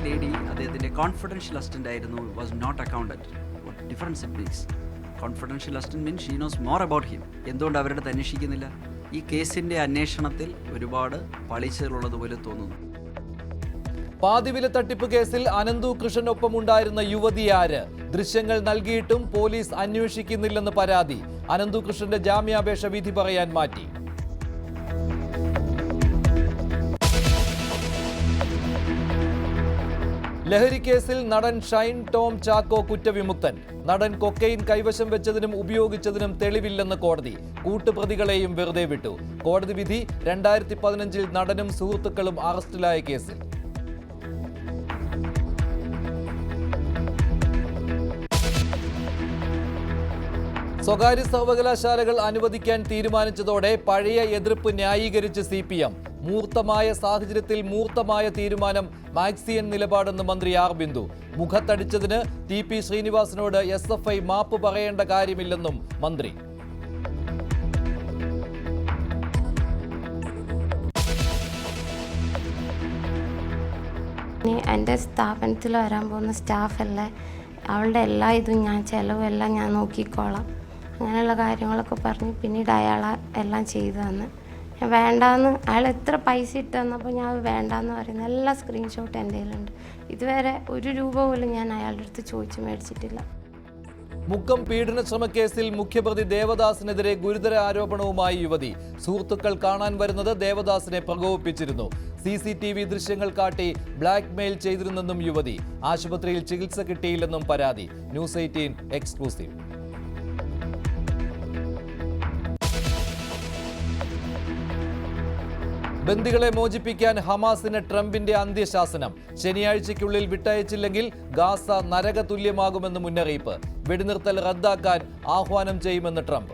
lady, അദ്ദേഹത്തിൻ്റെ confidential assistant ആയിരുന്നു, was not accountant. What difference it makes? Confidential assistant means she knows more about him. എന്തുകൊണ്ട് അവരുടെ അടുത്ത് അന്വേഷിക്കുന്നില്ല? ഈ കേസിൻ്റെ അന്വേഷണത്തിൽ ഒരുപാട് പാളിച്ചകളുള്ളതുപോലെ തോന്നുന്നു. പാതിവില തട്ടിപ്പ് കേസിൽ അനന്തു കൃഷ്ണനൊപ്പം ഉണ്ടായിരുന്ന യുവതി ആര്? ദൃശ്യങ്ങൾ നൽകിയിട്ടും പോലീസ് അന്വേഷിക്കുന്നില്ലെന്ന് പരാതി. അനന്തു കൃഷ്ണന്റെ ജാമ്യാപേക്ഷ വിധി പറയാൻ മാറ്റി. ലഹരി കേസിൽ നടൻ ഷൈൻ ടോം ചാക്കോ കുറ്റവിമുക്തൻ. നടൻ കൊക്കൈൻ കൈവശം വെച്ചതിനും ഉപയോഗിച്ചതിനും തെളിവില്ലെന്ന് കോടതി. കൂട്ടുപ്രതികളെയും വെറുതെ വിട്ടു. കോടതി വിധി 2015 നടനും സുഹൃത്തുക്കളും അറസ്റ്റിലായ കേസിൽ. സ്വകാര്യ സർവകലാശാലകൾ അനുവദിക്കാൻ തീരുമാനിച്ചതോടെ പഴയ എതിർപ്പ് ന്യായീകരിച്ച് CPM. മൂർത്തമായ സാഹചര്യത്തിൽ മൂർത്തമായ തീരുമാനം മാക്സിയൻ നിലപാടെന്ന് മന്ത്രി ആർ ബിന്ദു. മുഖത്തടിച്ചതിന് TP ശ്രീനിവാസനോട് SFI മാപ്പ് പറയേണ്ട കാര്യമില്ലെന്നും മന്ത്രി. എൻ്റെ സ്ഥാപനത്തിൽ വരാൻ പോകുന്ന സ്റ്റാഫല്ലേ, അവളുടെ എല്ലാ ഇതും ഞാൻ ചിലവെല്ലാം ഞാൻ നോക്കിക്കോളാം, അങ്ങനെയുള്ള കാര്യങ്ങളൊക്കെ പറഞ്ഞ് പിന്നീട് അയാൾ എല്ലാം ചെയ്തു തന്ന്. ഞാൻ വേണ്ടാന്ന്, അയാൾ എത്ര പൈസ ഇട്ട് തന്നപ്പോൾ ഞാൻ അത് വേണ്ടാന്ന് പറയുന്നത് എല്ലാ സ്ക്രീൻഷോട്ട് എൻ്റെ കയ്യിലുണ്ട്. ഇതുവരെ 1 രൂപ പോലും ഞാൻ അയാളുടെ അടുത്ത് ചോദിച്ച് മേടിച്ചിട്ടില്ല. മുക്കം പീഡന ശ്രമക്കേസിൽ മുഖ്യപ്രതി ദേവദാസിനെതിരെ ഗുരുതര ആരോപണവുമായി യുവതി. സുഹൃത്തുക്കൾ കാണാൻ വരുന്നത് ദേവദാസിനെ പ്രകോപിപ്പിച്ചിരുന്നു. CCTV ദൃശ്യങ്ങൾ കാട്ടി ബ്ലാക്ക് മെയിൽ ചെയ്തിരുന്നെന്നും യുവതി. ആശുപത്രിയിൽ ചികിത്സ കിട്ടിയില്ലെന്നും പരാതി. News 18 exclusive. ബന്ദികളെ മോചിപ്പിക്കാൻ ഹമാസിന് ട്രംപിന്റെ അന്ത്യശാസനം. ശനിയാഴ്ചയ്ക്കുള്ളിൽ വിട്ടയച്ചില്ലെങ്കിൽ ഗാസ നരക തുല്യമാകുമെന്ന് മുന്നറിയിപ്പ്. വെടിനിർത്തൽ റദ്ദാക്കാൻ ആഹ്വാനം ചെയ്യുമെന്ന് ട്രംപ്.